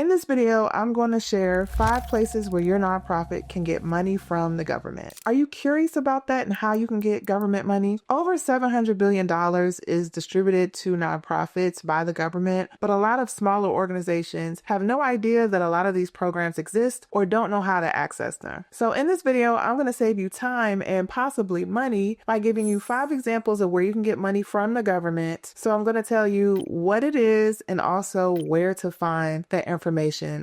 In this video, I'm going to share 5 places where your nonprofit can get money from the government. Are you curious about that and how you can get government money? Over $700 billion is distributed to nonprofits by the government, but a lot of smaller organizations have no idea that a lot of these programs exist or don't know how to access them. So in this video, I'm going to save you time and possibly money by giving you 5 examples of where you can get money from the government. So I'm going to tell you what it is and also where to find that information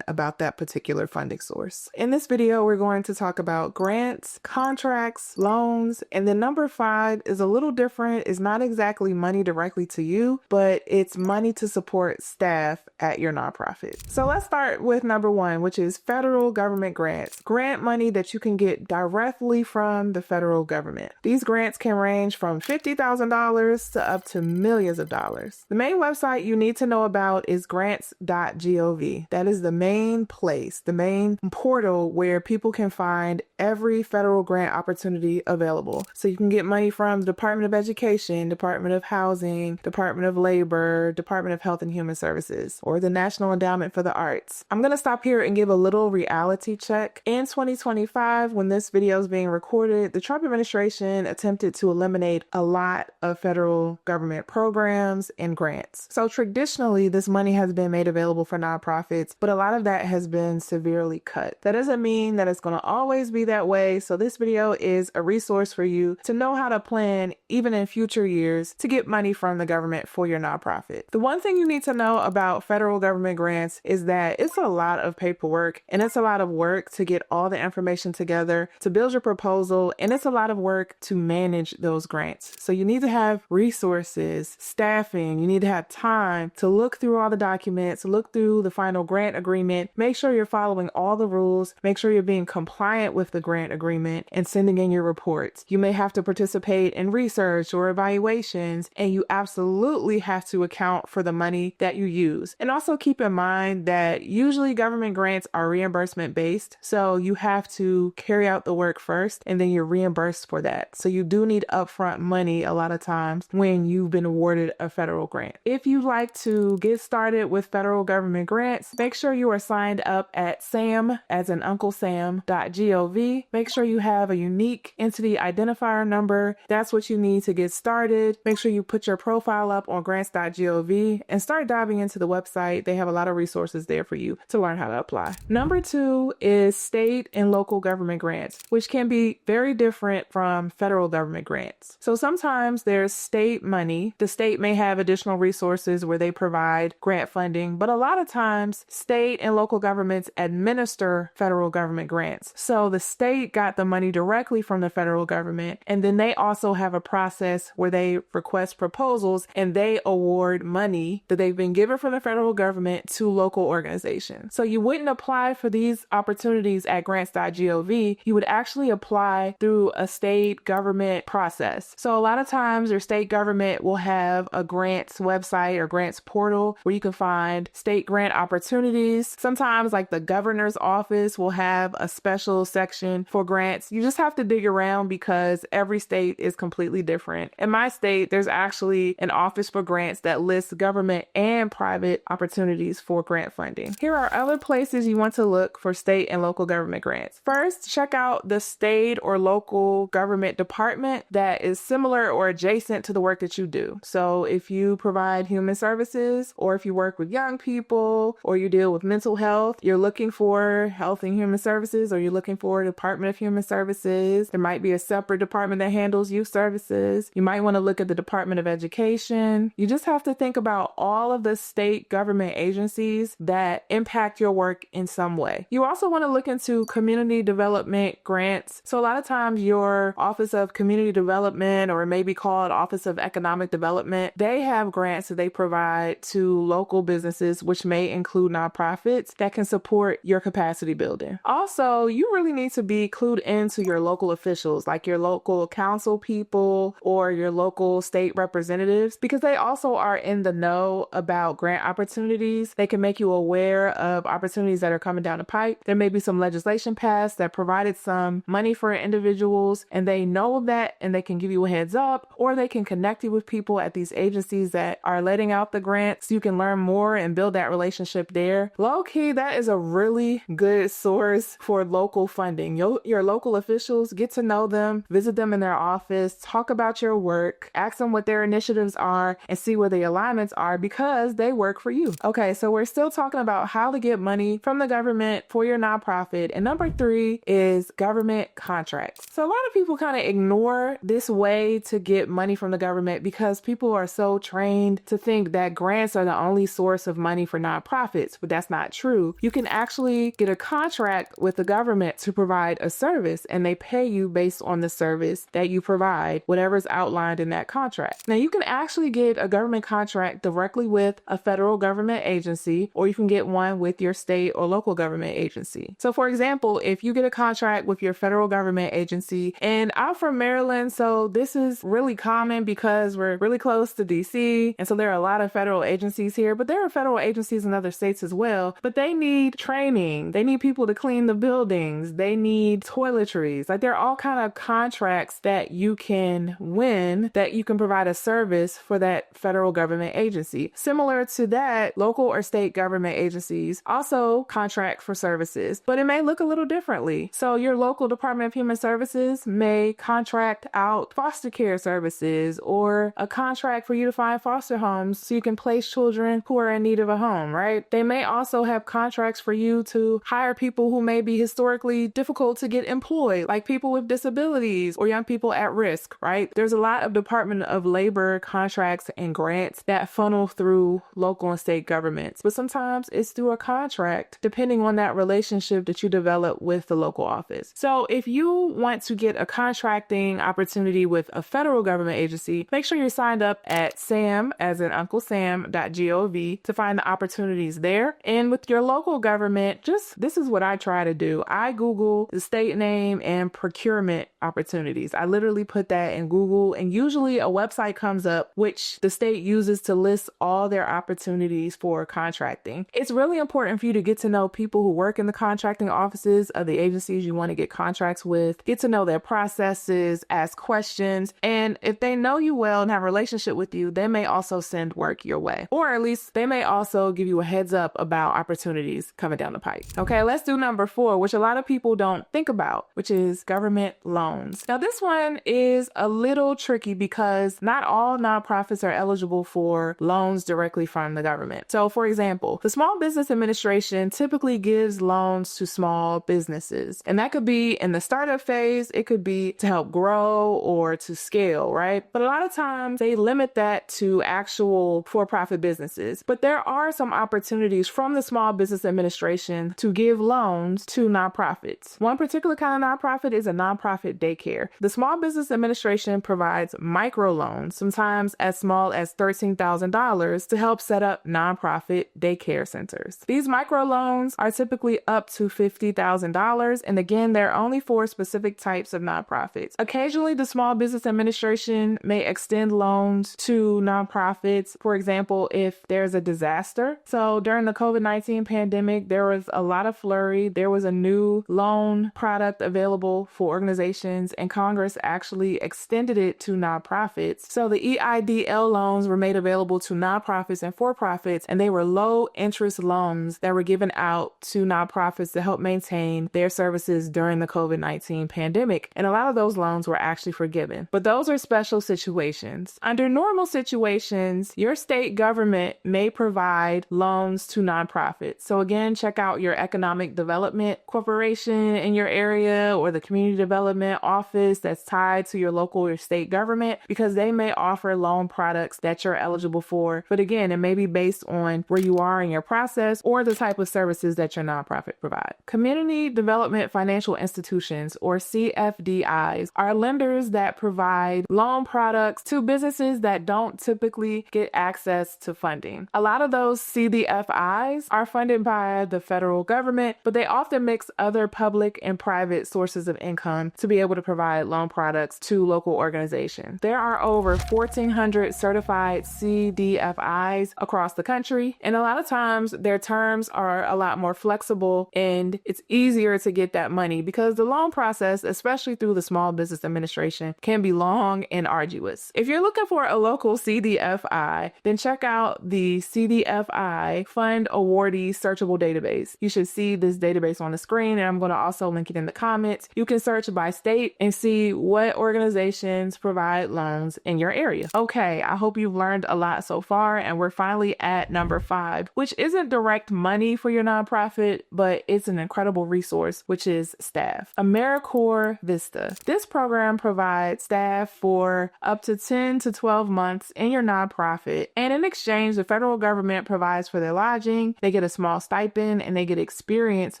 about that particular funding source. In this video, we're going to talk about grants, contracts, loans, and then number 5 is a little different. It's not exactly money directly to you, but it's money to support staff at your nonprofit. So let's start with number 1, which is federal government grants. Grant money that you can get directly from the federal government. These grants can range from $50,000 to up to millions of dollars. The main website you need to know about is grants.gov. That is the main place, the main portal where people can find every federal grant opportunity available. So you can get money from the Department of Education, Department of Housing, Department of Labor, Department of Health and Human Services, or the National Endowment for the Arts. I'm going to stop here and give a little reality check. In 2025, when this video is being recorded, the Trump administration attempted to eliminate a lot of federal government programs and grants. So traditionally, this money has been made available for nonprofits, but a lot of that has been severely cut. That doesn't mean that it's going to always be that way. So this video is a resource for you to know how to plan, even in future years, to get money from the government for your nonprofit. The one thing you need to know about federal government grants is that it's a lot of paperwork and it's a lot of work to get all the information together, to build your proposal, and it's a lot of work to manage those grants. So you need to have resources, staffing, you need to have time to look through all the documents, look through the final grant agreement, make sure you're following all the rules, make sure you're being compliant with the grant agreement and sending in your reports. You may have to participate in research or evaluations, and you absolutely have to account for the money that you use. And also keep in mind that usually government grants are reimbursement based, so you have to carry out the work first and then you're reimbursed for that. So you do need upfront money a lot of times when you've been awarded a federal grant. If you'd like to get started with federal government grants, make sure you are signed up at SAM, as in Uncle Sam.gov. Make sure you have a unique entity identifier number. That's what you need to get started. Make sure you put your profile up on grants.gov and start diving into the website. They have a lot of resources there for you to learn how to apply. Number 2 is state and local government grants, which can be very different from federal government grants. So sometimes there's state money. The state may have additional resources where they provide grant funding, but a lot of times state and local governments administer federal government grants. So the state got the money directly from the federal government, and then they also have a process where they request proposals and they award money that they've been given from the federal government to local organizations. So you wouldn't apply for these opportunities at grants.gov. You would actually apply through a state government process. So a lot of times your state government will have a grants website or grants portal where you can find state grant opportunities. Sometimes like the governor's office will have a special section for grants. You just have to dig around because every state is completely different. In my state, there's actually an office for grants that lists government and private opportunities for grant funding. Here are other places you want to look for state and local government grants. First, check out the state or local government department that is similar or adjacent to the work that you do. So if you provide human services, or if you work with young people, or you deal with mental health, you're looking for health and human services, or you're looking for a Department of Human Services. There might be a separate department that handles youth services. You might want to look at the Department of Education. You just have to think about all of the state government agencies that impact your work in some way. You also want to look into community development grants. So a lot of times your Office of Community Development, or it may be called Office of Economic Development, they have grants that they provide to local businesses, which may include nonprofits that can support your capacity building. Also, you really need to be clued into your local officials, like your local council people or your local state representatives, because they also are in the know about grant opportunities. They can make you aware of opportunities that are coming down the pipe. There may be some legislation passed that provided some money for individuals, and they know that, and they can give you a heads up, or they can connect you with people at these agencies that are letting out the grants so you can learn more and build that relationship there. there. Low key, that is a really good source for local funding. Your local officials, get to know them, visit them in their office, talk about your work, ask them what their initiatives are, and see where the alignments are because they work for you. Okay, so we're still talking about how to get money from the government for your nonprofit. And number 3 is government contracts. So a lot of people kind of ignore this way to get money from the government because people are so trained to think that grants are the only source of money for nonprofits, but that's not true. You can actually get a contract with the government to provide a service, and they pay you based on the service that you provide, whatever's outlined in that contract. Now, you can actually get a government contract directly with a federal government agency, or you can get one with your state or local government agency. So for example, if you get a contract with your federal government agency, and I'm from Maryland, so this is really common because we're really close to DC, and so there are a lot of federal agencies here, but there are federal agencies in other states as well, but they need training. They need people to clean the buildings. They need toiletries. Like, there are all kind of contracts that you can win that you can provide a service for that federal government agency. Similar to that, local or state government agencies also contract for services, but it may look a little differently. So your local Department of Human Services may contract out foster care services or a contract for you to find foster homes so you can place children who are in need of a home, right? They may also have contracts for you to hire people who may be historically difficult to get employed, like people with disabilities or young people at risk, right? There's a lot of Department of Labor contracts and grants that funnel through local and state governments, but sometimes it's through a contract, depending on that relationship that you develop with the local office. So if you want to get a contracting opportunity with a federal government agency, make sure you're signed up at SAM, as in Uncle Sam.gov, to find the opportunities there. And with your local government, this is what I try to do. I Google the state name and procurement opportunities. I literally put that in Google, and usually a website comes up which the state uses to list all their opportunities for contracting. It's really important for you to get to know people who work in the contracting offices of the agencies you want to get contracts with, get to know their processes, ask questions, and if they know you well and have a relationship with you, they may also send work your way, or at least they may also give you a heads up about opportunities coming down the pipe. Okay, let's do number 4, which a lot of people don't think about, which is government loans. Now, this one is a little tricky because not all nonprofits are eligible for loans directly from the government. So for example, the Small Business Administration typically gives loans to small businesses, and that could be in the startup phase, it could be to help grow or to scale, right? But a lot of times they limit that to actual for-profit businesses. But there are some opportunities from the Small Business Administration to give loans to nonprofits. One particular kind of nonprofit is a nonprofit daycare. The Small Business Administration provides microloans, sometimes as small as $13,000, to help set up nonprofit daycare centers. These microloans are typically up to $50,000, and again, they're only for specific types of nonprofits. Occasionally, the Small Business Administration may extend loans to nonprofits, for example, if there's a disaster. So during the COVID-19 pandemic, there was a lot of flurry. There was a new loan product available for organizations, and Congress actually extended it to nonprofits. So the EIDL loans were made available to nonprofits and for-profits, and they were low interest loans that were given out to nonprofits to help maintain their services during the COVID-19 pandemic. And a lot of those loans were actually forgiven. But those are special situations. Under normal situations, your state government may provide loans to nonprofits. So again, check out your economic development corporation in your area or the community development office that's tied to your local or state government, because they may offer loan products that you're eligible for. But again, it may be based on where you are in your process or the type of services that your nonprofit provides. Community Development Financial Institutions, or CFDIs, are lenders that provide loan products to businesses that don't typically get access to funding. A lot of those CDFIs are funded by the federal government, but they often mix other public and private sources of income to be able to provide loan products to local organizations. There are over 1,400 certified CDFIs across the country, and a lot of times their terms are a lot more flexible and it's easier to get that money because the loan process, especially through the Small Business Administration, can be long and arduous. If you're looking for a local CDFI, then check out the CDFI Fund fund awardee searchable database. You should see this database on the screen, and I'm going to also link it in the comments. You can search by state and see what organizations provide loans in your area. Okay, I hope you've learned a lot so far, and we're finally at number 5, which isn't direct money for your nonprofit, but it's an incredible resource, which is staff. AmeriCorps Vista. This program provides staff for up to 10 to 12 months in your nonprofit, and in exchange, the federal government provides for their lodging, they get a small stipend, and they get experience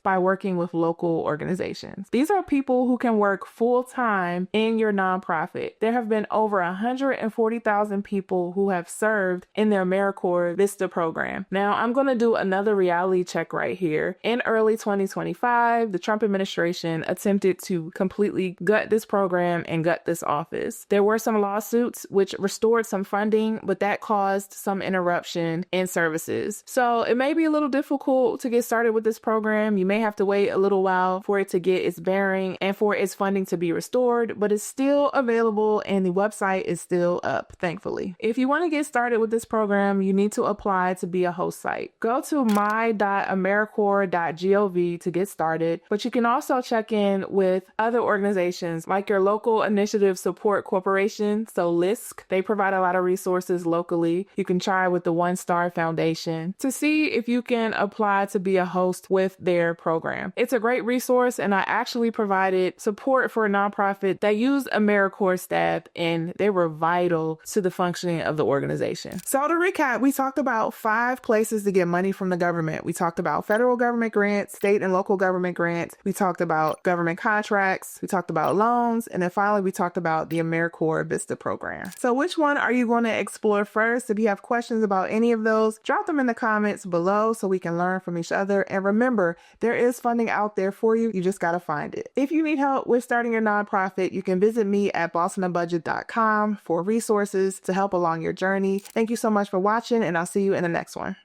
by working with local organizations. These are people who can work full-time in your nonprofit. There have been over 140,000 people who have served in the AmeriCorps Vista program. Now, I'm going to do another reality check right here. In early 2025, the Trump administration attempted to completely gut this program and gut this office. There were some lawsuits which restored some funding, but that caused some interruption in services. So it may be a little difficult to get started with this program. You may have to wait a little while for it to get its bearing and for its funding to be restored, but it's still available and the website is still up, thankfully. If you want to get started with this program, you need to apply to be a host site. Go to my.americorps.gov to get started, but you can also check in with other organizations like your local initiative support corporation, so LISC. They provide a lot of resources locally. You can try with the One Star Foundation to see if you can apply to be a host with their program. It's a great resource, and I actually provided support for a nonprofit that used AmeriCorps staff, and they were vital to the functioning of the organization. So to recap, we talked about 5 places to get money from the government. We talked about federal government grants, state and local government grants. We talked about government contracts. We talked about loans. And then finally, we talked about the AmeriCorps Vista program. So which one are you going to explore first? If you have questions about any of those, drop them in the comments below so we can learn from each other. And remember, there is funding out there for you. You just got to find it. If you need help with starting your nonprofit, you can visit me at bossonabudget.com for resources to help along your journey. Thank you so much for watching, and I'll see you in the next one.